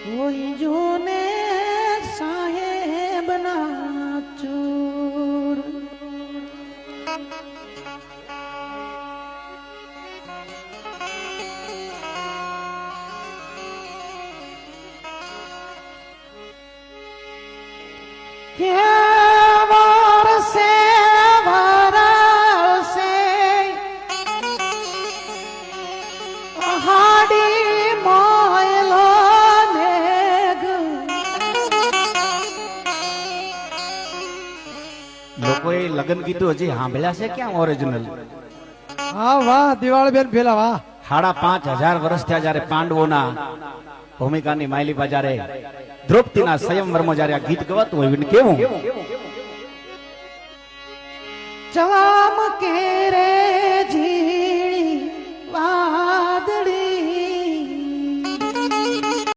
કોઈ જોને સાહેબ ના ચૂર કે વરસે વરસે હાડી મોયલો મેઘ લોકોએ લગ્ન ગીતો હજી સાંભળ્યા છે ક્યાં ઓરિજિનલ? હા વાહ દિવાળી બેન પેલા વાહ 5,500 વર્ષ થયા જયારે પાંડવોના ભૂમિકાની માયલીપા જયારે દ્રૌપદીના સ્વયંવરમાં જયારે આ ગીત ગવાતું હોય એને કેવું? જવામ કે રે ઝીણી વા